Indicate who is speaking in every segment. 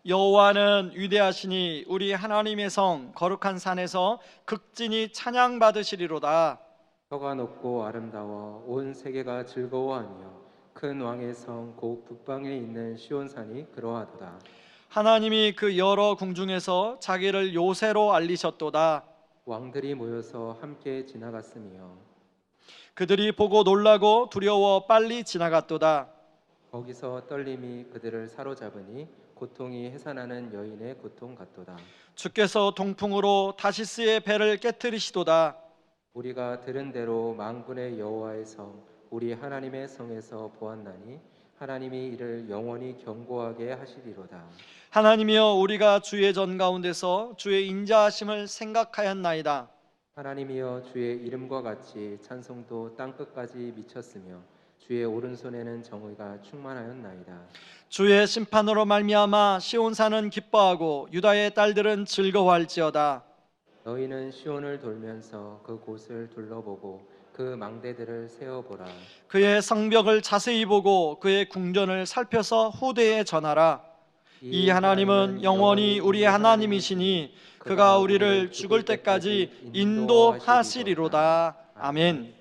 Speaker 1: 여호와는 위대하시니 우리 하나님의 성 거룩한 산에서 극진히 찬양받으시리로다.
Speaker 2: 혀가 높고 아름다워 온 세계가 즐거워하며 큰 왕의 성 곧 북방에 있는 시온산이 그러하도다.
Speaker 1: 하나님이 그 여러 궁중에서 자기를 요새로 알리셨도다.
Speaker 2: 왕들이 모여서 함께 지나갔으며
Speaker 1: 그들이 보고 놀라고 두려워 빨리 지나갔도다.
Speaker 2: 거기서 떨림이 그들을 사로잡으니 고통이 해산하는 여인의 고통 같도다.
Speaker 1: 주께서 동풍으로 다시스의 배를 깨뜨리시도다.
Speaker 2: 우리가 들은 대로 만군의 여호와의 성 우리 하나님의 성에서 보았나니 하나님이 이를 영원히 견고하게 하시리로다.
Speaker 1: 하나님이여, 우리가 주의 전 가운데서 주의 인자하심을 생각하였나이다.
Speaker 2: 하나님이여, 주의 이름과 같이 찬송도 땅끝까지 미쳤으며 주의 오른손에는 정의가 충만하였나이다.
Speaker 1: 주의 심판으로 말미암아 시온산은 기뻐하고 유다의 딸들은 즐거워할지어다.
Speaker 2: 너희는 시온을 돌면서 그 곳을 둘러보고 그 망대들을 세어보라.
Speaker 1: 그의 성벽을 자세히 보고 그의 궁전을 살펴서 후대에 전하라. 이 하나님은 영원히 우리의 하나님이시니 그가 우리를 죽을 때까지 인도하시리로다. 아멘.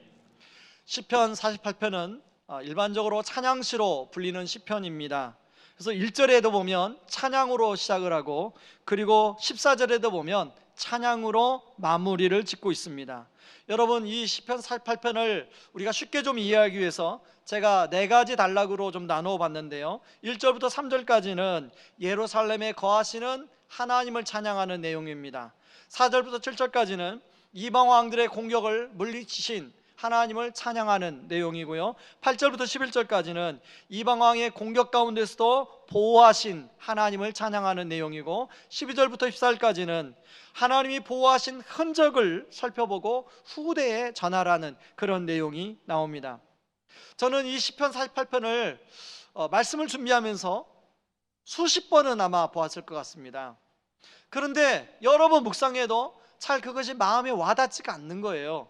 Speaker 1: 시편 48편은 일반적으로 찬양시로 불리는 시편입니다. 그래서 1절에도 보면 찬양으로 시작을 하고, 그리고 14절에도 보면 찬양으로 마무리를 짓고 있습니다. 여러분, 이 시편 48편을 우리가 쉽게 좀 이해하기 위해서 제가 4가지 단락으로 좀 나누어 봤는데요, 1절부터 3절까지는 예루살렘에 거하시는 하나님을 찬양하는 내용입니다. 4절부터 7절까지는 이방 왕들의 공격을 물리치신 하나님을 찬양하는 내용이고요, 8절부터 11절까지는 이방 왕의 공격 가운데서도 보호하신 하나님을 찬양하는 내용이고, 12절부터 14절까지는 하나님이 보호하신 흔적을 살펴보고 후대에 전하라는 그런 내용이 나옵니다. 저는 이 시편 48편을 말씀을 준비하면서 수십 번은 아마 보았을 것 같습니다. 그런데 여러 번 묵상해도 잘 그것이 마음에 와닿지가 않는 거예요.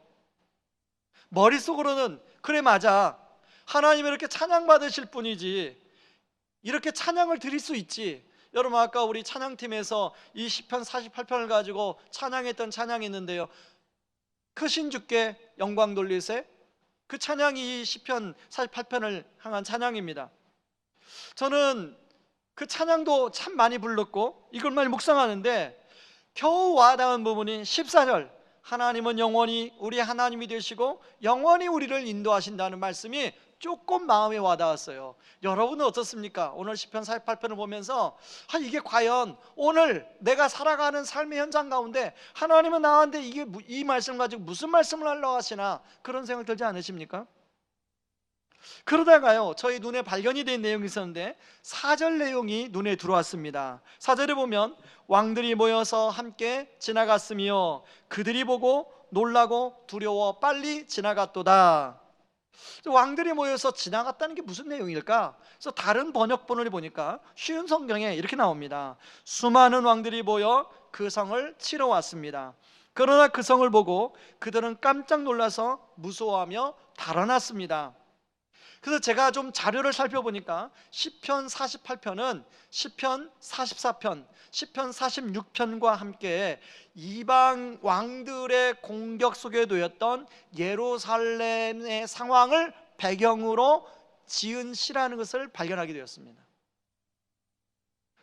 Speaker 1: 머릿속으로는 그래, 맞아, 하나님이 이렇게 찬양받으실 분이지, 이렇게 찬양을 드릴 수 있지. 여러분, 아까 우리 찬양팀에서 이 시편 48편을 가지고 찬양했던 찬양이 있는데요, 크신 주께 영광 돌리세, 그 찬양이 이 시편 48편을 향한 찬양입니다. 저는 그 찬양도 참 많이 불렀고 이걸 묵상하는데 겨우 와닿은 부분이 14절, 하나님은 영원히 우리 하나님이 되시고 영원히 우리를 인도하신다는 말씀이 조금 마음에 와닿았어요. 여러분은 어떻습니까? 오늘 시편 48편을 보면서 이게 과연 오늘 내가 살아가는 삶의 현장 가운데 하나님은 나한테 이 말씀 가지고 무슨 말씀을 하려고 하시나, 그런 생각 들지 않으십니까? 그러다가요, 저희 눈에 발견이 된 내용이 있었는데 4절 내용이 눈에 들어왔습니다. 4절에 보면 왕들이 모여서 함께 지나갔으며 그들이 보고 놀라고 두려워 빨리 지나갔도다. 왕들이 모여서 지나갔다는 게 무슨 내용일까? 그래서 다른 번역본을 보니까 쉬운 성경에 이렇게 나옵니다. 수많은 왕들이 모여 그 성을 치러 왔습니다. 그러나 그 성을 보고 그들은 깜짝 놀라서 무서워하며 달아났습니다. 그래서 제가 좀 자료를 살펴보니까 시편 48편은 시편 44편, 시편 46편과 함께 이방 왕들의 공격 속에 놓였던 예루살렘의 상황을 배경으로 지은 시라는 것을 발견하게 되었습니다.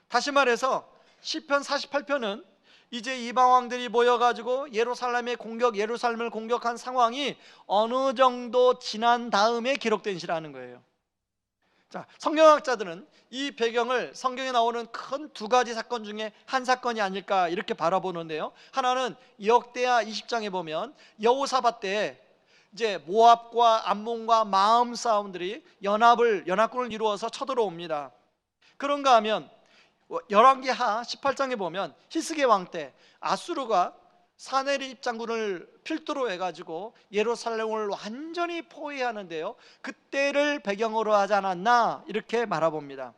Speaker 1: 다시 말해서 시편 48편은 이제 이방 왕들이 모여가지고 예루살렘을 공격한 상황이 어느 정도 지난 다음에 기록된 시라는 거예요. 자, 성경학자들은 이 배경을 성경에 나오는 큰 2가지 사건 중에 한 사건이 아닐까 이렇게 바라보는데요, 하나는 역대하 20장에 보면 여호사밧 때 이제 모압과 암몬과 마음 싸움들이 연합군을 이루어서 쳐들어옵니다. 그런가 하면 열왕기하 18장에 보면 히스기 왕 때 아수르가 사네립 장군을 필두로 해가지고 예루살렘을 완전히 포위하는데요, 그때를 배경으로 하지 않았나 이렇게 말해봅니다.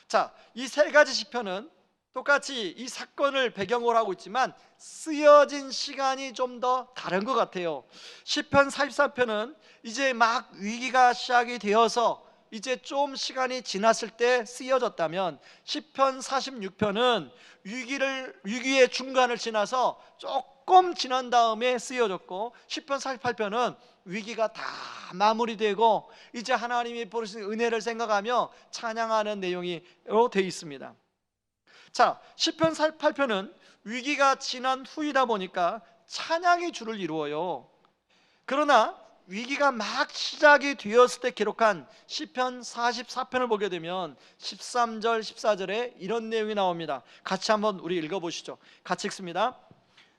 Speaker 1: 자, 이 3가지 시편은 똑같이 이 사건을 배경으로 하고 있지만 쓰여진 시간이 좀 더 다른 것 같아요. 시편 44편은 이제 막 위기가 시작이 되어서 이제 좀 시간이 지났을 때 쓰여졌다면 시편 46편은 위기의 중간을 지나서 조금 지난 다음에 쓰여졌고, 시편 48편은 위기가 다 마무리되고 이제 하나님이 보시는 은혜를 생각하며 찬양하는 내용으로 되어 있습니다. 자, 시편 48편은 위기가 지난 후이다 보니까 찬양이 주를 이루어요. 그러나 위기가 막 시작이 되었을 때 기록한 시편 44편을 보게 되면 13절 14절에 이런 내용이 나옵니다. 같이 한번 우리 읽어보시죠. 같이 읽습니다.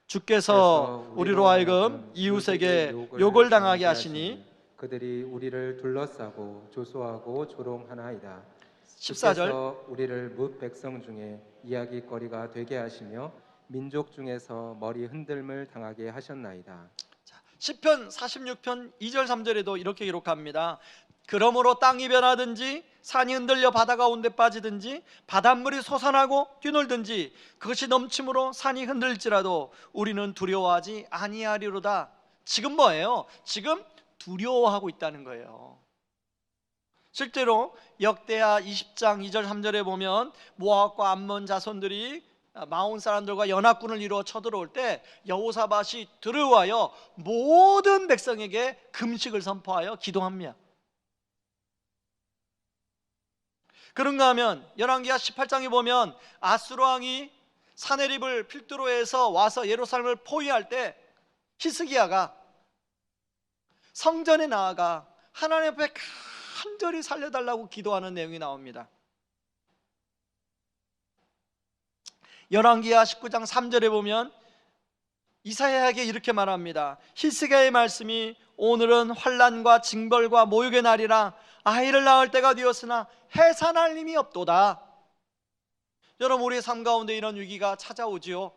Speaker 1: 주께서 우리로 하여금 이웃에게 욕을 당하게 하시니
Speaker 2: 그들이 우리를 둘러싸고 조소하고 조롱하나이다.
Speaker 1: 14절
Speaker 2: 주께서 우리를 뭇 백성 중에 이야기거리가 되게 하시며 민족 중에서 머리 흔들림을 당하게 하셨나이다.
Speaker 1: 시편 46편 2절 3절에도 이렇게 기록합니다. 그러므로 땅이 변하든지 산이 흔들려 바다 가운데 빠지든지 바닷물이 솟아나고 뛰놀든지 그것이 넘침으로 산이 흔들릴지라도 우리는 두려워하지 아니하리로다. 지금 뭐예요? 지금 두려워하고 있다는 거예요. 실제로 역대하 20장 2절 3절에 보면 모압과 암몬 자손들이 마온 사람들과 연합군을 이루어 쳐들어올 때 여호사밧이 두려워하여 모든 백성에게 금식을 선포하여 기도합니다. 그런가 하면 열왕기하 18장에 보면 아수르 왕이 사네립을 필두로 해서 와서 예루살렘을 포위할 때 히스기야가 성전에 나아가 하나님 앞에 간절히 살려달라고 기도하는 내용이 나옵니다. 열왕기하 19장 3절에 보면 이사야에게 이렇게 말합니다. 히스기야의 말씀이 오늘은 환난과 징벌과 모욕의 날이라 아이를 낳을 때가 되었으나 해산할 힘이 없도다. 여러분, 우리의 삶 가운데 이런 위기가 찾아오지요.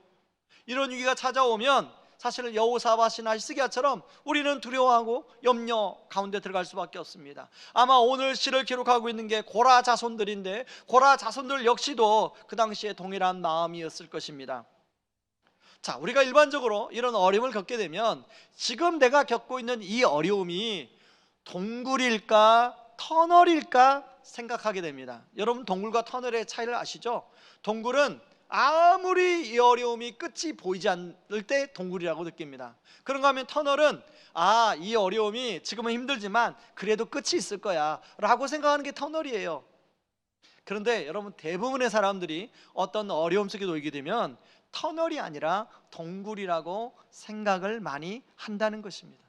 Speaker 1: 이런 위기가 찾아오면 사실 여호사밧이나 히스기야처럼 우리는 두려워하고 염려 가운데 들어갈 수밖에 없습니다. 아마 오늘 시를 기록하고 있는 게 고라 자손들인데 고라 자손들 역시도 그 당시에 동일한 마음이었을 것입니다. 자, 우리가 일반적으로 이런 어려움을 겪게 되면 지금 내가 겪고 있는 이 어려움이 동굴일까 터널일까 생각하게 됩니다. 여러분, 동굴과 터널의 차이를 아시죠? 동굴은 아무리 이 어려움이 끝이 보이지 않을 때 동굴이라고 느낍니다. 그런가 하면 터널은 이 어려움이 지금은 힘들지만 그래도 끝이 있을 거야 라고 생각하는 게 터널이에요. 그런데 여러분, 대부분의 사람들이 어떤 어려움 속에 놓이게 되면 터널이 아니라 동굴이라고 생각을 많이 한다는 것입니다.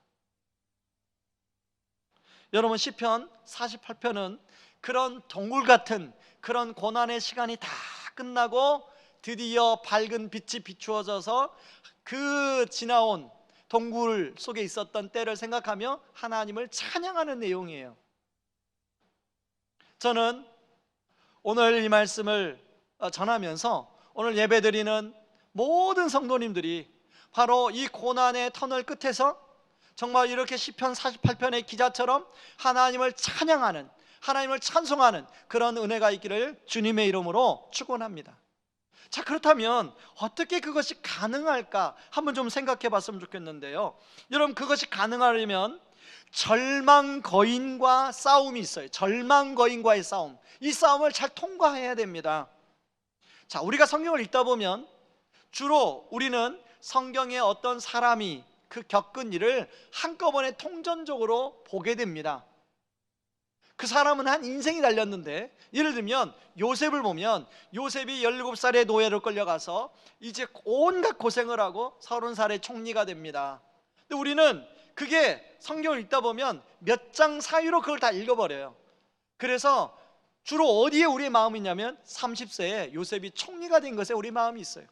Speaker 1: 여러분, 시편 48편은 그런 동굴 같은 그런 고난의 시간이 다 끝나고 드디어 밝은 빛이 비추어져서 그 지나온 동굴 속에 있었던 때를 생각하며 하나님을 찬양하는 내용이에요. 저는 오늘 이 말씀을 전하면서 오늘 예배드리는 모든 성도님들이 바로 이 고난의 터널 끝에서 정말 이렇게 시편 48편의 기자처럼 하나님을 찬양하는, 하나님을 찬송하는 그런 은혜가 있기를 주님의 이름으로 축원합니다. 자, 그렇다면 어떻게 그것이 가능할까 한번 좀 생각해 봤으면 좋겠는데요. 여러분, 그것이 가능하려면 절망 거인과 싸움이 있어요. 절망 거인과의 싸움, 이 싸움을 잘 통과해야 됩니다. 자, 우리가 성경을 읽다 보면 주로 우리는 성경에 어떤 사람이 그 겪은 일을 한꺼번에 통전적으로 보게 됩니다. 그 사람은 한 인생이 달렸는데, 예를 들면 요셉을 보면 요셉이 17살의 노예로 끌려가서 이제 온갖 고생을 하고 30살의 총리가 됩니다. 근데 우리는 그게 성경을 읽다 보면 몇 장 사이로 그걸 다 읽어버려요. 그래서 주로 어디에 우리의 마음이 있냐면 30세에 요셉이 총리가 된 것에 우리 마음이 있어요.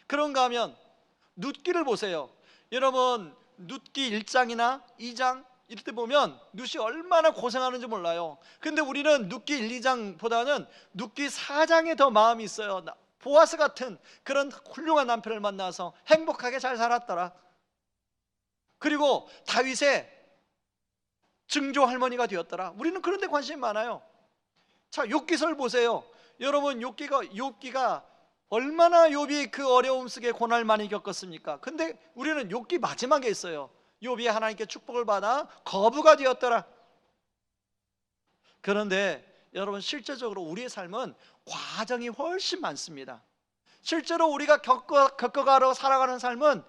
Speaker 1: 그런가 하면 룻기를 보세요. 여러분, 룻기 1장이나 2장 이럴 때 보면 룻이 얼마나 고생하는지 몰라요. 근데 우리는 룻기 1, 2장보다는 룻기 4장에 더 마음이 있어요. 보아스 같은 그런 훌륭한 남편을 만나서 행복하게 잘 살았더라. 그리고 다윗의 증조 할머니가 되었더라. 우리는 그런 데 관심이 많아요. 자, 욥기서를 보세요. 여러분, 욥기가 얼마나 욥이 그 어려움 속에 고난을 많이 겪었습니까? 근데 우리는 욥기 마지막에 있어요. 욥이 하나님께 축복을 받아 거부가 되었더라. 그런데 여러분, 실제적으로 우리의 삶은 과정이 훨씬 많습니다. 실제로 우리가 겪어가러 살아가는 삶은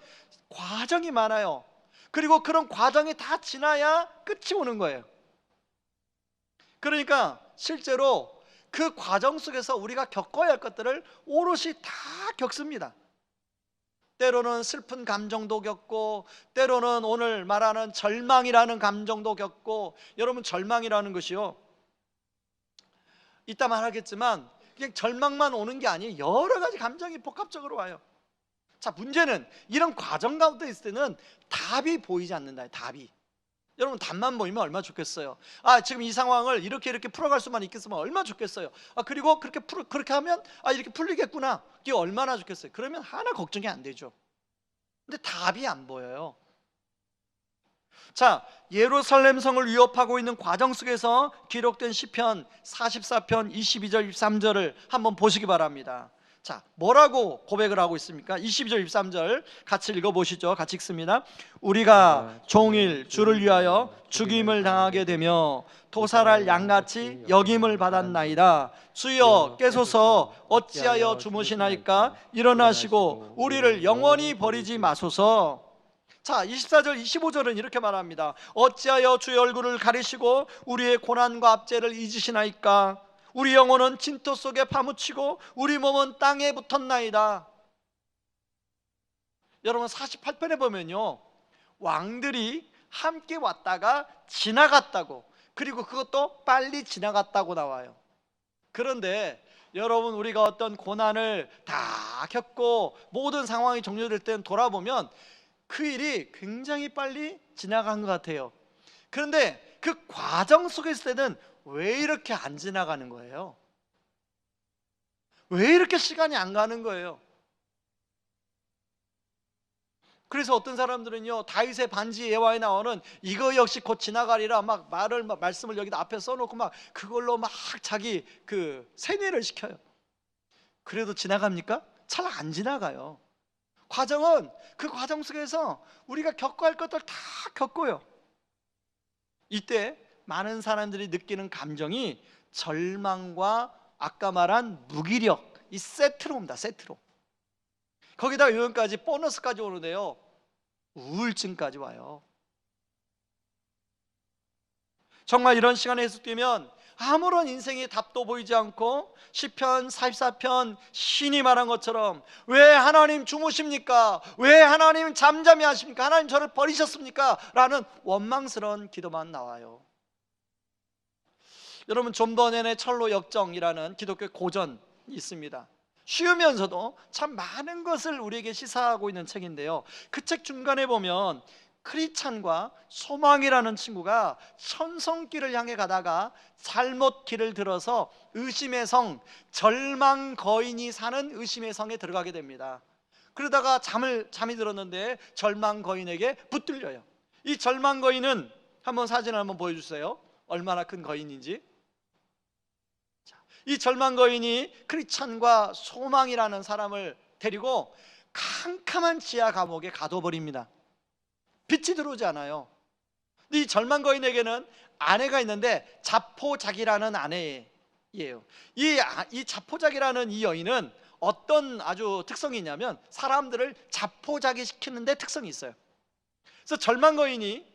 Speaker 1: 과정이 많아요. 그리고 그런 과정이 다 지나야 끝이 오는 거예요. 그러니까 실제로 그 과정 속에서 우리가 겪어야 할 것들을 오롯이 다 겪습니다. 때로는 슬픈 감정도 겪고, 때로는 오늘 말하는 절망이라는 감정도 겪고. 여러분, 절망이라는 것이요, 이따 말하겠지만 그냥 절망만 오는 게 아니에요. 여러 가지 감정이 복합적으로 와요. 자, 문제는 이런 과정 가운데 있을 때는 답이 보이지 않는다. 답이. 여러분, 답만 보이면 얼마나 좋겠어요. 지금 이 상황을 이렇게 풀어갈 수만 있겠으면 얼마나 좋겠어요. 그리고 그렇게 하면 이렇게 풀리겠구나. 이게 얼마나 좋겠어요. 그러면 하나 걱정이 안 되죠. 근데 답이 안 보여요. 자, 예루살렘 성을 위협하고 있는 과정 속에서 기록된 시편 44편 22절 23절을 한번 보시기 바랍니다. 자, 뭐라고 고백을 하고 있습니까? 22절 23절 같이 읽어보시죠. 같이 읽습니다. 우리가 종일 주를 위하여 죽임을 당하게 되며 도살할 양같이 여김을 받았나이다. 주여 깨소서, 어찌하여 주무시나이까? 일어나시고 우리를 영원히 버리지 마소서. 자, 24절 25절은 이렇게 말합니다. 어찌하여 주의 얼굴을 가리시고 우리의 고난과 압제를 잊으시나이까? 우리 영혼은 진토 속에 파묻히고 우리 몸은 땅에 붙었나이다. 여러분, 48편에 보면요, 왕들이 함께 왔다가 지나갔다고, 그리고 그것도 빨리 지나갔다고 나와요. 그런데 여러분, 우리가 어떤 고난을 다 겪고 모든 상황이 종료될 때는 돌아보면 그 일이 굉장히 빨리 지나간 것 같아요. 그런데 그 과정 속에 있을 때는 왜 이렇게 안 지나가는 거예요? 왜 이렇게 시간이 안 가는 거예요? 그래서 어떤 사람들은요, 다윗의 반지 예화에 나오는 이거 역시 곧 지나가리라 막 말씀을 여기다 앞에 써놓고 막 그걸로 막 자기 그 세뇌를 시켜요. 그래도 지나갑니까? 잘 안 지나가요. 과정은 그 과정 속에서 우리가 겪어야 할 것들 다 겪어요. 이때 많은 사람들이 느끼는 감정이 절망과 아까 말한 무기력, 이 세트로 옵니다. 세트로. 거기다가 여기까지 보너스까지 오는데요, 우울증까지 와요. 정말 이런 시간에 해석되면 아무런 인생의 답도 보이지 않고 시편 44편 신이 말한 것처럼 왜 하나님 주무십니까? 왜 하나님 잠잠히 하십니까? 하나님 저를 버리셨습니까? 라는 원망스러운 기도만 나와요. 여러분, 좀 더 전에 철로 역정이라는 기독교 고전이 있습니다. 쉬우면서도 참 많은 것을 우리에게 시사하고 있는 책인데요, 그 책 중간에 보면 크리찬과 소망이라는 친구가 천성길을 향해 가다가 잘못 길을 들어서 의심의 성, 절망 거인이 사는 의심의 성에 들어가게 됩니다. 그러다가 잠이 들었는데 절망 거인에게 붙들려요. 이 절망 거인은 한번 사진을 한번 보여주세요. 얼마나 큰 거인인지. 이 절망 거인이 크리찬과 소망이라는 사람을 데리고 캄캄한 지하 감옥에 가둬버립니다. 빛이 들어오지 않아요. 근데 이 절망 거인에게는 아내가 있는데 자포자기라는 아내예요. 이 자포자기라는 이 여인은 어떤 아주 특성이 있냐면 사람들을 자포자기 시키는 데 특성이 있어요. 그래서 절망 거인이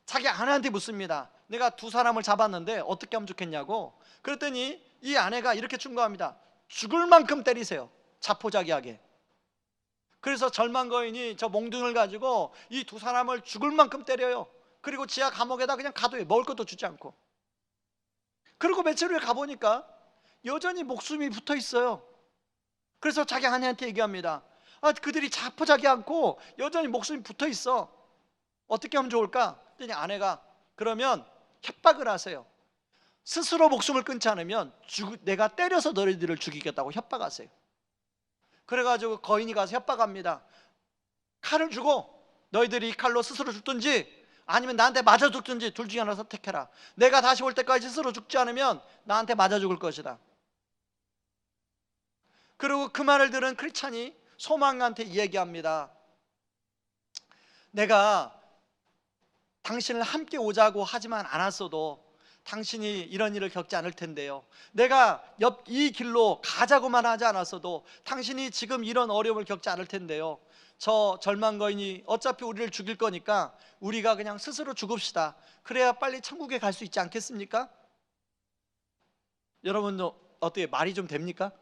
Speaker 1: 자기 아내한테 묻습니다. 내가 두 사람을 잡았는데 어떻게 하면 좋겠냐고. 그랬더니 이 아내가 이렇게 충고합니다. 죽을 만큼 때리세요. 자포자기하게. 그래서 절망 거인이 저 몽둥이를 가지고 이 두 사람을 죽을 만큼 때려요. 그리고 지하 감옥에다 그냥 가둬요. 먹을 것도 주지 않고. 그리고 며칠 후에 가보니까 여전히 목숨이 붙어 있어요. 그래서 자기 아내한테 얘기합니다. 그들이 자포자기 않고 여전히 목숨이 붙어 있어. 어떻게 하면 좋을까? 그랬더니 아내가 그러면 협박을 하세요. 스스로 목숨을 끊지 않으면 내가 때려서 너희들을 죽이겠다고 협박하세요. 그래가지고 거인이 가서 협박합니다. 칼을 주고 너희들이 이 칼로 스스로 죽든지 아니면 나한테 맞아 죽든지 둘 중에 하나 선택해라. 내가 다시 올 때까지 스스로 죽지 않으면 나한테 맞아 죽을 것이다. 그리고 그 말을 들은 크리찬이 소망한테 이야기합니다. 내가 당신을 함께 오자고 하지만 않았어도 당신이 이런 일을 겪지 않을 텐데요. 내가 옆 이 길로 가자고만 하지 않았어도 당신이 지금 이런 어려움을 겪지 않을 텐데요. 저 절망거인이 어차피 우리를 죽일 거니까 우리가 그냥 스스로 죽읍시다. 그래야 빨리 천국에 갈 수 있지 않겠습니까? 여러분도 어떻게 말이 좀 됩니까?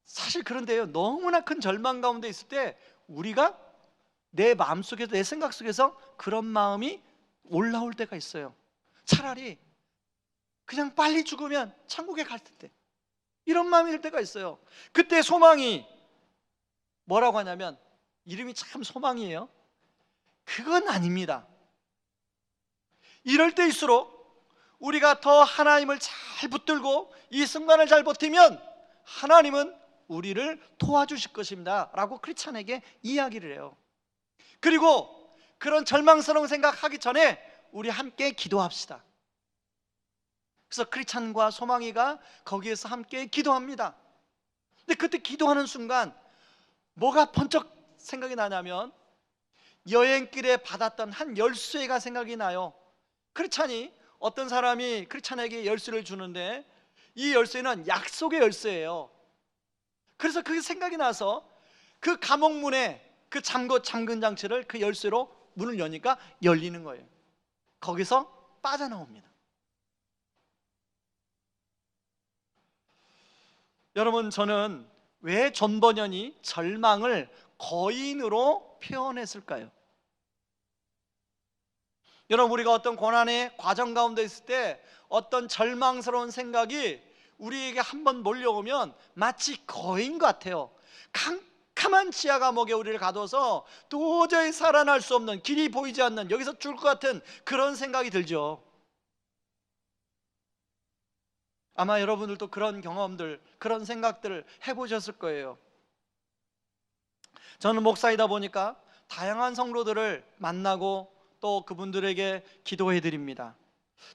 Speaker 1: 사실 그런데요, 너무나 큰 절망 가운데 있을 때 우리가 내 마음속에서, 내 생각 속에서 그런 마음이 올라올 때가 있어요. 차라리 그냥 빨리 죽으면 천국에 갈 텐데, 이런 마음이 들 때가 있어요. 그때 소망이 뭐라고 하냐면, 이름이 참 소망이에요. 그건 아닙니다. 이럴 때일수록 우리가 더 하나님을 잘 붙들고 이 순간을 잘 버티면 하나님은 우리를 도와주실 것입니다 라고 크리스찬에게 이야기를 해요. 그리고 그런 절망스러운 생각하기 전에 우리 함께 기도합시다. 그래서 크리스찬과 소망이가 거기에서 함께 기도합니다. 근데 그때 기도하는 순간 뭐가 번쩍 생각이 나냐면, 여행길에 받았던 한 열쇠가 생각이 나요. 크리스찬이, 어떤 사람이 크리스찬에게 열쇠를 주는데 이 열쇠는 약속의 열쇠예요. 그래서 그게 생각이 나서 그 감옥문에 그 잠근 장치를 그 열쇠로 문을 여니까 열리는 거예요. 거기서 빠져나옵니다. 여러분, 저는 왜 존 버년이 절망을 거인으로 표현했을까요? 여러분, 우리가 어떤 고난의 과정 가운데 있을 때 어떤 절망스러운 생각이 우리에게 한번 몰려오면 마치 거인 같아요. 캄캄한 지하 감옥에 우리를 가둬서 도저히 살아날 수 없는, 길이 보이지 않는, 여기서 죽을 것 같은 그런 생각이 들죠. 아마 여러분들도 그런 경험들, 그런 생각들을 해보셨을 거예요. 저는 목사이다 보니까 다양한 성도들을 만나고 또 그분들에게 기도해 드립니다.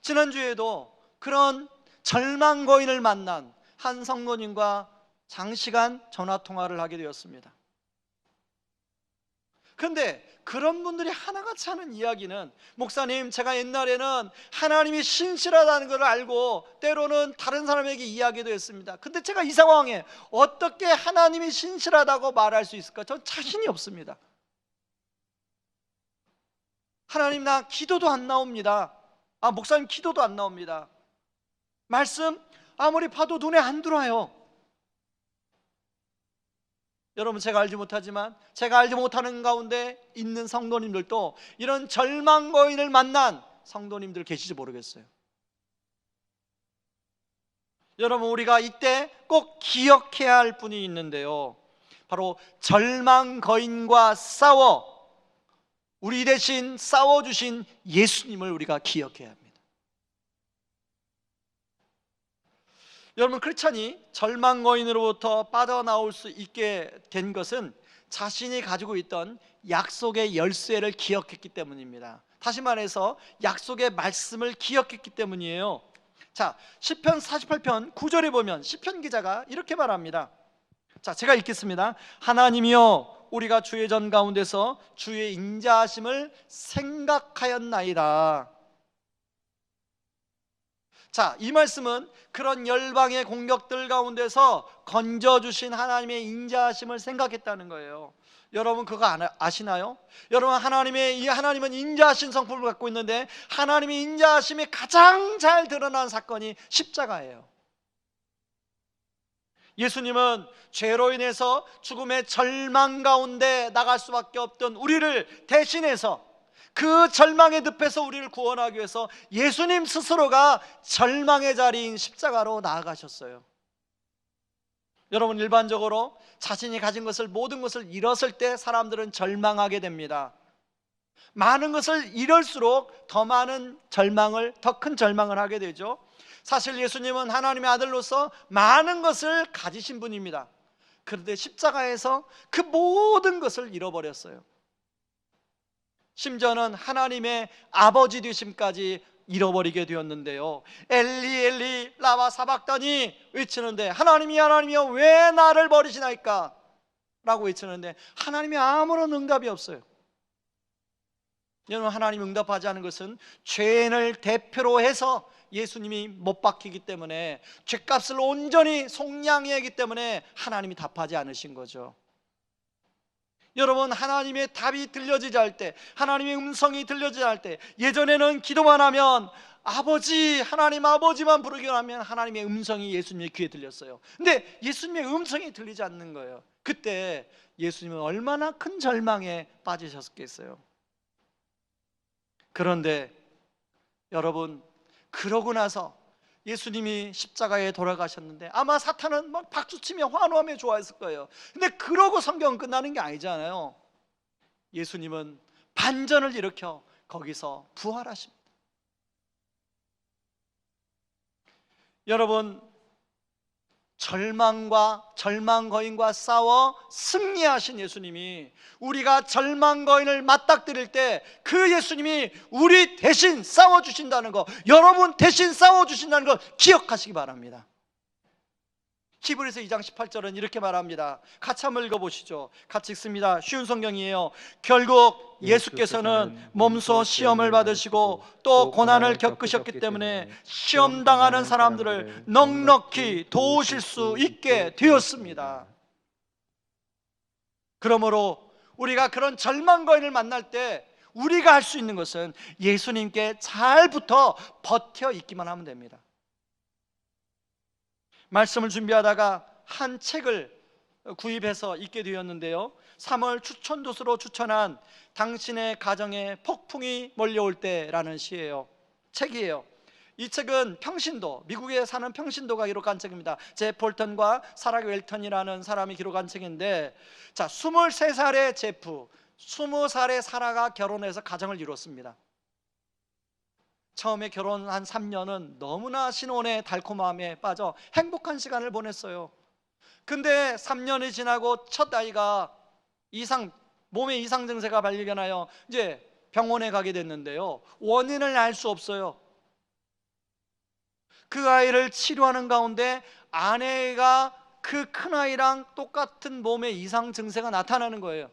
Speaker 1: 지난주에도 그런 절망 거인을 만난 한 성도님과 장시간 전화 통화를 하게 되었습니다. 그런데 그런 분들이 하나같이 하는 이야기는, 목사님, 제가 옛날에는 하나님이 신실하다는 걸 알고 때로는 다른 사람에게 이야기도 했습니다. 근데 제가 이 상황에 어떻게 하나님이 신실하다고 말할 수 있을까? 전 자신이 없습니다. 하나님, 나 기도도 안 나옵니다. 목사님, 기도도 안 나옵니다. 말씀 아무리 봐도 눈에 안 들어와요. 여러분, 제가 알지 못하지만 제가 알지 못하는 가운데 있는 성도님들도 이런 절망 거인을 만난 성도님들 계시지 모르겠어요. 여러분, 우리가 이때 꼭 기억해야 할 분이 있는데요, 바로 절망 거인과 싸워 우리 대신 싸워주신 예수님을 우리가 기억해야 합니다. 여러분, 크리스찬이 절망 거인으로부터 빠져나올 수 있게 된 것은 자신이 가지고 있던 약속의 열쇠를 기억했기 때문입니다. 다시 말해서 약속의 말씀을 기억했기 때문이에요. 자, 시편 48편 9절에 보면 시편 기자가 이렇게 말합니다. 자, 제가 읽겠습니다. 하나님이여, 우리가 주의 전 가운데서 주의 인자하심을 생각하였나이다. 자, 이 말씀은 그런 열방의 공격들 가운데서 건져주신 하나님의 인자하심을 생각했다는 거예요. 여러분, 그거 아시나요? 여러분, 하나님은 인자하신 성품을 갖고 있는데 하나님의 인자하심이 가장 잘 드러난 사건이 십자가예요. 예수님은 죄로 인해서 죽음의 절망 가운데 나갈 수밖에 없던 우리를 대신해서, 그 절망의 늪에서 우리를 구원하기 위해서 예수님 스스로가 절망의 자리인 십자가로 나아가셨어요. 여러분, 일반적으로 자신이 가진 것을, 모든 것을 잃었을 때 사람들은 절망하게 됩니다. 많은 것을 잃을수록 더 많은 절망을, 더 큰 절망을 하게 되죠. 사실 예수님은 하나님의 아들로서 많은 것을 가지신 분입니다. 그런데 십자가에서 그 모든 것을 잃어버렸어요. 심지어는 하나님의 아버지 되심까지 잃어버리게 되었는데요, 엘리 엘리 라마 사박다니 외치는데, 하나님이여 왜 나를 버리시나이까 라고 외치는데 하나님이 아무런 응답이 없어요. 여러분, 하나님 응답하지 않은 것은 죄인을 대표로 해서 예수님이 못 박히기 때문에, 죄값을 온전히 속량해야 하기 때문에 하나님이 답하지 않으신 거죠. 여러분, 하나님의 답이 들려지지 않을 때, 하나님의 음성이 들려지지 않을 때, 예전에는 기도만 하면 아버지, 하나님 아버지만 부르기만 하면 하나님의 음성이 예수님의 귀에 들렸어요. 근데 예수님의 음성이 들리지 않는 거예요. 그때 예수님은 얼마나 큰 절망에 빠지셨겠어요. 그런데 여러분, 그러고 나서 예수님이 십자가에 돌아가셨는데 아마 사탄은 막 박수치며 환호하며 좋아했을 거예요. 근데 그러고 성경은 끝나는 게 아니잖아요. 예수님은 반전을 일으켜 거기서 부활하십니다. 여러분, 절망 거인과 싸워 승리하신 예수님이, 우리가 절망 거인을 맞닥뜨릴 때 그 예수님이 우리 대신 싸워주신다는 거, 여러분 대신 싸워주신다는 거 기억하시기 바랍니다. 히브리서 2장 18절은 이렇게 말합니다. 같이 한번 읽어보시죠. 같이 읽습니다. 쉬운 성경이에요. 결국 예수께서는 몸소 시험을 받으시고 또 고난을 겪으셨기 때문에 시험당하는 사람들을 넉넉히 도우실 수 있게 되었습니다. 그러므로 우리가 그런 절망 거인을 만날 때 우리가 할 수 있는 것은 예수님께 잘 붙어 버텨 있기만 하면 됩니다. 말씀을 준비하다가 한 책을 구입해서 읽게 되었는데요, 3월 추천도서로 추천한 당신의 가정에 폭풍이 몰려올 때라는 시예요. 책이에요. 이 책은 평신도, 미국에 사는 평신도가 기록한 책입니다. 제 폴턴과 사라 웰턴이라는 사람이 기록한 책인데, 자, 23살의 제프, 20살의 사라가 결혼해서 가정을 이뤘습니다. 처음에 결혼한 3년은 너무나 신혼의 달콤함에 빠져 행복한 시간을 보냈어요. 근데 3년이 지나고 첫 아이가 몸에 이상 증세가 발견하여 이제 병원에 가게 됐는데요, 원인을 알 수 없어요. 그 아이를 치료하는 가운데 아내가 그 큰아이랑 똑같은 몸에 이상 증세가 나타나는 거예요.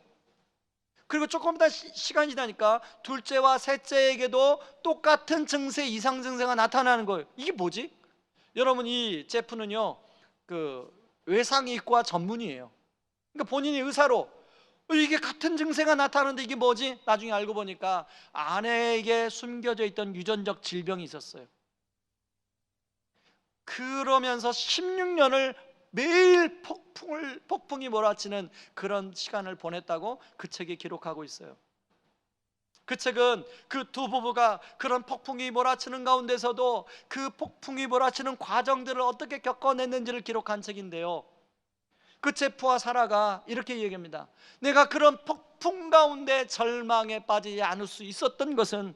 Speaker 1: 그리고 조금 더 시간이 지나니까 둘째와 셋째에게도 똑같은 증세, 이상 증세가 나타나는 거예요. 이게 뭐지? 여러분, 이 제프는요, 그 외상이과 전문이에요. 그러니까 본인이 의사로 이게 같은 증세가 나타나는데 이게 뭐지? 나중에 알고 보니까 아내에게 숨겨져 있던 유전적 질병이 있었어요. 그러면서 16년을 매일 폭풍이 몰아치는 그런 시간을 보냈다고 그 책에 기록하고 있어요. 그 책은 그 두 부부가 그런 폭풍이 몰아치는 가운데서도 그 폭풍이 몰아치는 과정들을 어떻게 겪어냈는지를 기록한 책인데요, 그 제프와 사라가 이렇게 얘기합니다. 내가 그런 폭풍 가운데 절망에 빠지지 않을 수 있었던 것은,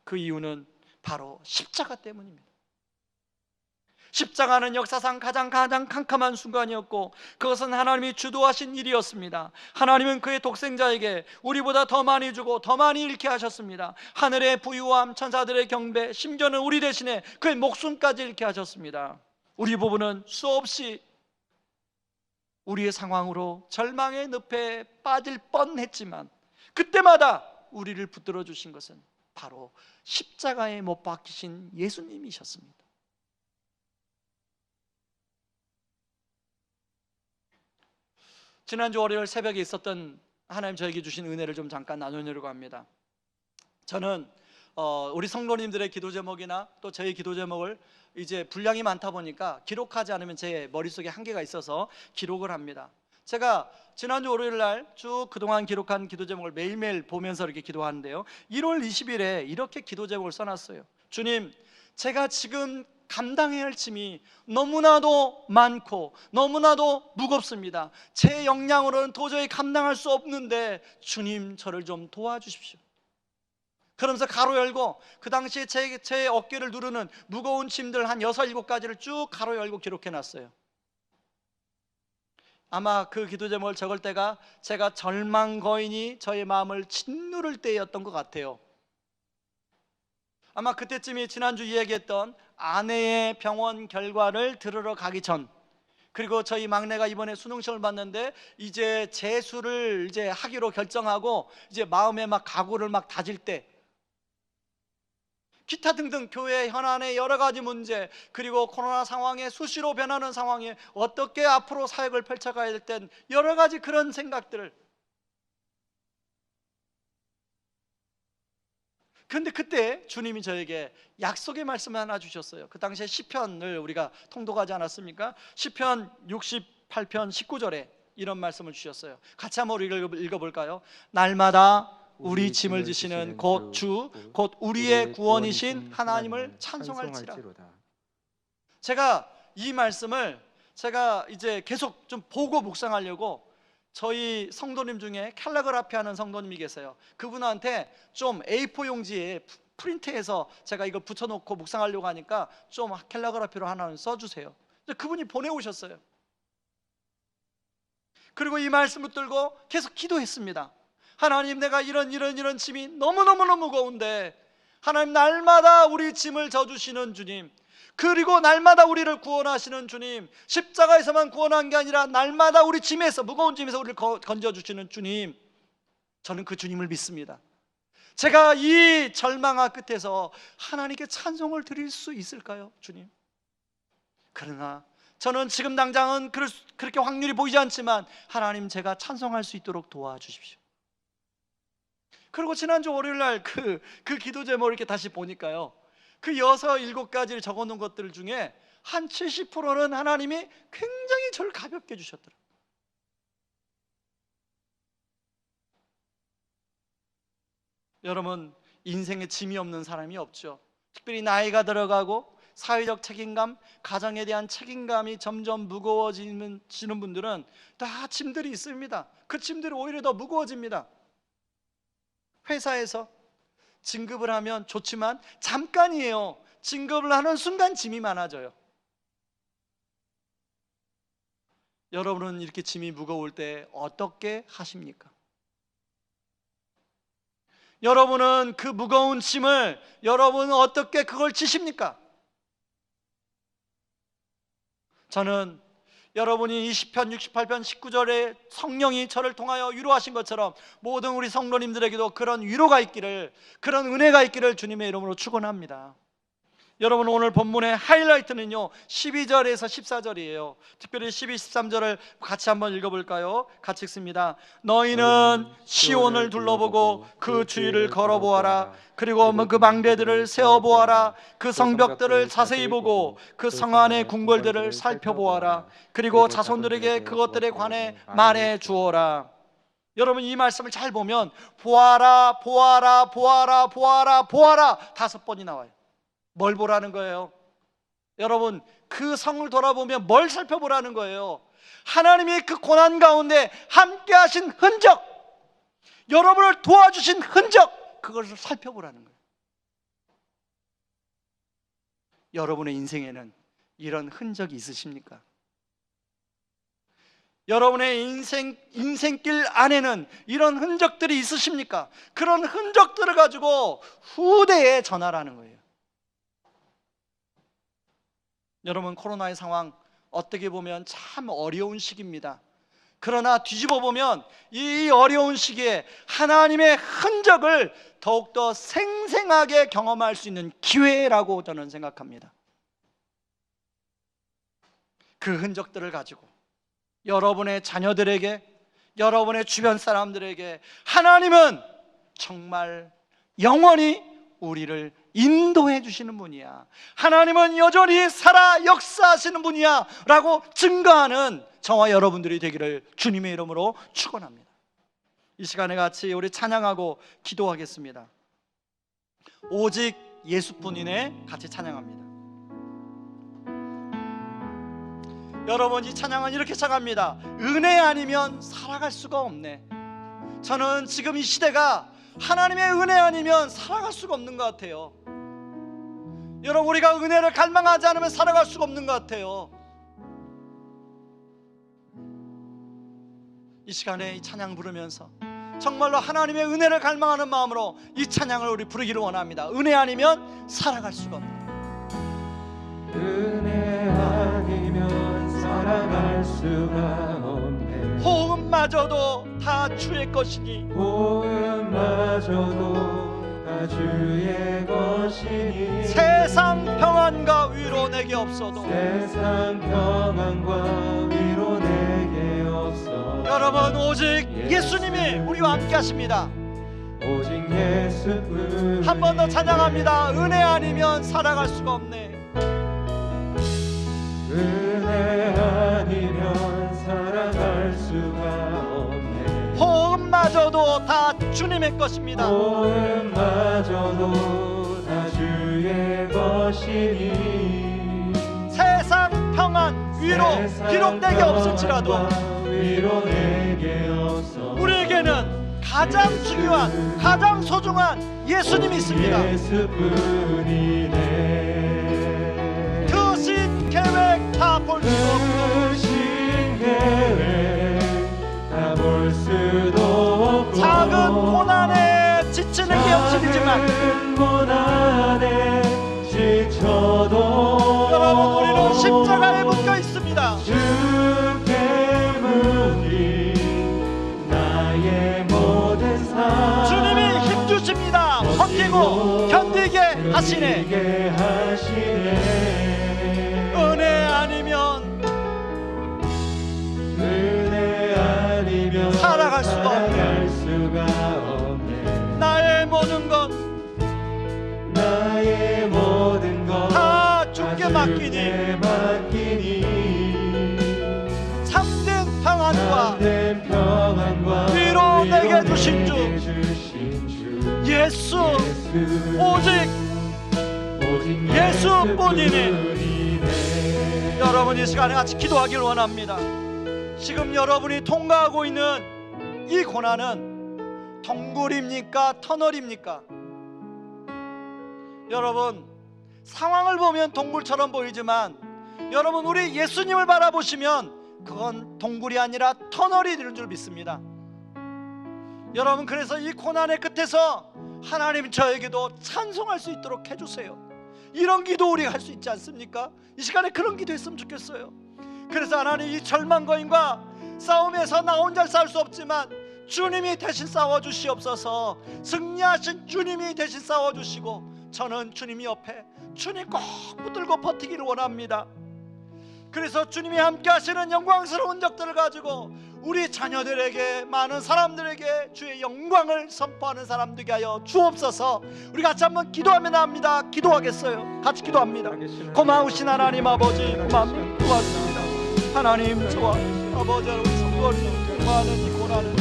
Speaker 1: 그 이유는 바로 십자가 때문입니다. 십자가는 역사상 가장 캄캄한 순간이었고, 그것은 하나님이 주도하신 일이었습니다. 하나님은 그의 독생자에게 우리보다 더 많이 주고 더 많이 잃게 하셨습니다. 하늘의 부유함, 천사들의 경배, 심지어는 우리 대신에 그의 목숨까지 잃게 하셨습니다. 우리 부부는 수없이 우리의 상황으로 절망의 늪에 빠질 뻔했지만, 그때마다 우리를 붙들어 주신 것은 바로 십자가에 못 박히신 예수님이셨습니다. 지난주 월요일 새벽에 있었던 하나님 저에게 주신 은혜를 좀 잠깐 나누려고 합니다. 저는 우리 성도님들의 기도 제목이나 또 저의 기도 제목을 이제 분량이 많다 보니까 기록하지 않으면 제 머릿속에 한계가 있어서 기록을 합니다. 제가 지난주 월요일 날 쭉 그동안 기록한 기도 제목을 매일매일 보면서 이렇게 기도하는데요, 1월 20일에 이렇게 기도 제목을 써놨어요. 주님, 제가 지금 감당해야 할 짐이 너무나도 많고 너무나도 무겁습니다. 제 역량으로는 도저히 감당할 수 없는데 주님, 저를 좀 도와주십시오. 그러면서 가로 열고 그 당시에 제 어깨를 누르는 무거운 짐들 한 6, 7가지를 쭉 가로 열고 기록해놨어요. 아마 그 기도 제목을 적을 때가 제가 절망 거인이 저의 마음을 짓누를 때였던 것 같아요. 아마 그때쯤이 지난주 이야기했던 아내의 병원 결과를 들으러 가기 전, 그리고 저희 막내가 이번에 수능 시험을 봤는데 이제 재수를 이제 하기로 결정하고 이제 마음에 막 각오를 막 다질 때, 기타 등등 교회 현안의 여러 가지 문제, 그리고 코로나 상황에 수시로 변하는 상황에 어떻게 앞으로 사역을 펼쳐가야 될 땐 여러 가지 그런 생각들을. 그런데 그때 주님이 저에게 약속의 말씀을 하나 주셨어요. 그 당시에 시편을 우리가 통독하지 않았습니까? 시편 68편 19절에 이런 말씀을 주셨어요. 같이 한번 우리 읽어볼까요? 날마다 우리 짐을 지시는 곧 주, 곧 우리의 구원이신 하나님을 찬송할지라. 제가 이 말씀을 제가 이제 계속 좀 보고 묵상하려고 저희 성도님 중에 캘리그라피 하는 성도님이 계세요. 그분한테 좀 A4 용지에 프린트해서 제가 이걸 붙여놓고 묵상하려고 하니까 좀 캘리그라피로 하나 써주세요. 그분이 보내오셨어요. 그리고 이 말씀을 들고 계속 기도했습니다. 하나님, 내가 이런 짐이 너무너무 무거운데 하나님, 날마다 우리 짐을 져주시는 주님, 그리고 날마다 우리를 구원하시는 주님, 십자가에서만 구원한 게 아니라 날마다 우리 짐에서, 무거운 짐에서 우리를 건져주시는 주님, 저는 그 주님을 믿습니다. 제가 이 절망화 끝에서 하나님께 찬송을 드릴 수 있을까요, 주님? 그러나 저는 지금 당장은 그렇게 확률이 보이지 않지만 하나님, 제가 찬송할 수 있도록 도와주십시오. 그리고 지난주 월요일날 그 기도 제목을 이렇게 다시 보니까요, 그 6, 7가지를 적어놓은 것들 중에 한 70%는 하나님이 굉장히 저를 가볍게 해주셨더라고요. 여러분, 인생에 짐이 없는 사람이 없죠. 특별히 나이가 들어가고 사회적 책임감, 가정에 대한 책임감이 점점 무거워지는 분들은 다 짐들이 있습니다. 그 짐들이 오히려 더 무거워집니다. 회사에서 진급을 하면 좋지만 잠깐이에요. 진급을 하는 순간 짐이 많아져요. 여러분은 이렇게 짐이 무거울 때 어떻게 하십니까? 여러분은 그 무거운 짐을 여러분은 어떻게 그걸 지십니까? 저는 여러분이 20편 68편 19절에 성령이 저를 통하여 위로하신 것처럼 모든 우리 성도님들에게도 그런 위로가 있기를, 그런 은혜가 있기를 주님의 이름으로 축원합니다. 여러분, 오늘 본문의 하이라이트는요 12절에서 14절이에요. 특별히 12, 13절을 같이 한번 읽어볼까요? 같이 읽습니다. 너희는 시온을 둘러보고 그 주위를 걸어보아라. 그리고 그 망대들을 세어보아라. 그 성벽들을 자세히 보고 그 성 안의 궁궐들을 살펴보아라. 그리고 자손들에게 그것들에 관해 말해 주어라. 여러분, 이 말씀을 잘 보면 보아라, 보아라, 보아라, 보아라, 보아라 5번이 나와요. 뭘 보라는 거예요? 여러분, 그 성을 돌아보면 뭘 살펴보라는 거예요? 하나님이 그 고난 가운데 함께 하신 흔적, 여러분을 도와주신 흔적, 그것을 살펴보라는 거예요. 여러분의 인생에는 이런 흔적이 있으십니까? 여러분의 인생길 안에는 이런 흔적들이 있으십니까? 그런 흔적들을 가지고 후대에 전하라는 거예요. 여러분, 코로나의 상황 어떻게 보면 참 어려운 시기입니다. 그러나 뒤집어 보면 이 어려운 시기에 하나님의 흔적을 더욱더 생생하게 경험할 수 있는 기회라고 저는 생각합니다. 그 흔적들을 가지고 여러분의 자녀들에게, 여러분의 주변 사람들에게 하나님은 정말 영원히 우리를 인도해 주시는 분이야, 하나님은 여전히 살아 역사하시는 분이야 라고 증거하는 저와 여러분들이 되기를 주님의 이름으로 축원합니다. 이 시간에 같이 우리 찬양하고 기도하겠습니다. 오직 예수뿐이네 같이 찬양합니다. 여러분, 이 찬양은 이렇게 찬양합니다. 은혜 아니면 살아갈 수가 없네. 저는 지금 이 시대가 하나님의 은혜 아니면 살아갈 수가 없는 것 같아요. 여러분, 우리가 은혜를 갈망하지 않으면 살아갈 수가 없는 것 같아요. 이 시간에 이 찬양 부르면서 정말로 하나님의 은혜를 갈망하는 마음으로 이 찬양을 우리 부르기를 원합니다. 은혜 아니면 살아갈 수가 없네.
Speaker 2: 은혜 아니면 살아갈 살아갈 수가 없네.
Speaker 1: 호흡마저도 다 주의 것이니
Speaker 2: 호흡마저도 다 주의 것이니
Speaker 1: 세상 평안과 위로 내게 없어도
Speaker 2: 세상 평안과 위로 내게 없어.
Speaker 1: 여러분 오직 예수님이 우리와 함께 하십니다.
Speaker 2: 오직 예수뿐.
Speaker 1: 한 번 더 찬양합니다. 은혜 아니면 살아갈 수가 없네.
Speaker 2: 은혜 아니면 살아갈 수가 없네.
Speaker 1: 호흡마저도 다 주님의 것입니다.
Speaker 2: 호흡마저도 다 주의 것이니
Speaker 1: 세상 평안 위로 비록 내게 없을지라도
Speaker 2: 위로 내게 없어.
Speaker 1: 우리에게는 가장 중요한 가장 소중한 예수님이 있습니다.
Speaker 2: 예수뿐이네.
Speaker 1: 크신 계획 다 볼 수 없고
Speaker 2: 크신 계획 다 볼 수도 없고
Speaker 1: 작은 고난에 지치는 게 없으시지만
Speaker 2: 작은 고난에 지쳐도
Speaker 1: 여러분 우리는 십자가에 묶여 있습니다.
Speaker 2: 주께 묶인 나의 모든 삶
Speaker 1: 주님이 힘 주십니다. 버티고 견디게 하시네.
Speaker 2: 견디게 하시네.
Speaker 1: 은혜 아니면
Speaker 2: 은혜 아니면
Speaker 1: 살아갈 수가
Speaker 2: 없네.
Speaker 1: 나의 모든 것
Speaker 2: 나의 모든 것
Speaker 1: 다 주께 맡기니 참된 평안과 위로 내게 주신 주 예수 오직 예수뿐이니. 여러분 이 시간에 같이 기도하기를 원합니다. 지금 여러분이 통과하고 있는 이 고난은 동굴입니까 터널입니까? 여러분 상황을 보면 동굴처럼 보이지만 여러분 우리 예수님을 바라보시면 그건 동굴이 아니라 터널이 되는 줄 믿습니다. 여러분 그래서 이 고난의 끝에서 하나님 저에게도 찬송할 수 있도록 해주세요. 이런 기도 우리가 할 수 있지 않습니까? 이 시간에 그런 기도 했으면 좋겠어요. 그래서 하나님 이 절망거인과 싸움에서 나 혼자 싸울 수 없지만 주님이 대신 싸워주시옵소서. 승리하신 주님이 대신 싸워주시고 저는 주님 옆에 주님 꼭 붙들고 버티기를 원합니다. 그래서 주님이 함께 하시는 영광스러운 적들을 가지고 우리 자녀들에게 많은 사람들에게 주의 영광을 선포하는 사람 되게 하여 주옵소서. 우리 같이 한번 기도하면 합니다. 기도하겠어요. 같이 기도합니다. 고마우신 하나님 아버지 고맙습니다. 하나님 저와 아버지 우리 성도를 통과하는 이 고난은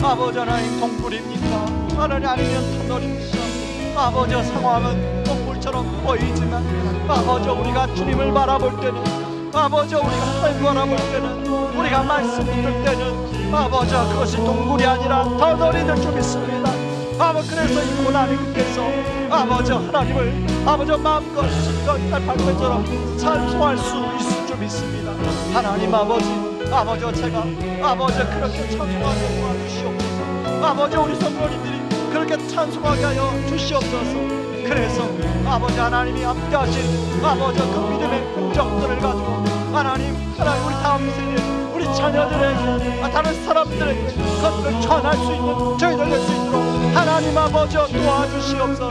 Speaker 1: 아버지 하나님 동굴입니까? 하나님 아니면 터널입니까? 아버지 상황은 동굴처럼 보이지만 아버지 우리가 주님을 바라볼 때는 아버지 우리가 하나님 바라볼 때는 우리가 말씀 들을 때는 아버지 그것이 동굴이 아니라 터널이 될 줄 믿습니다. 아버지 그래서 이 고난의 끝에서 아버지 하나님을 아버지 마음껏 실컷 발걸처럼 찬송할 수 있을 줄 믿습니다. 하나님 아버지 제가 아버지 그렇게 찬송하게 도와주시옵소서. 아버지 우리 성도님들이 그렇게 찬송하게 하여 주시옵소서. 그래서 아버지 하나님이 함께 하신 아버지 그 믿음의 흔적들을 가지고 하나님 우리 다음 세대 우리 자녀들에게 다른 사람들에게 그것을 전할 수 있는 저희들 될 수 있도록 하나님 아버지 도와주시옵소서.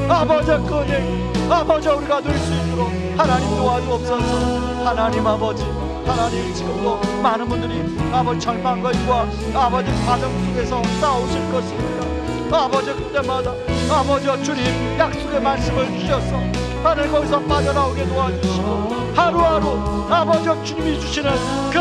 Speaker 1: 아버지 그 은혜 아버지 우리가 누릴 수 있도록 하나님 도와주옵소서. 하나님 아버지 하나님 지금도 많은 분들이 아버지 절망과 일과 아버지 과정 속에서 싸우실 것입니다. 아버지 그때마다 아버지 주님 약속의 말씀을 주셔서 하늘 거기서 빠져나오게 도와주시고 하루하루 아버지 주님이 주시는 그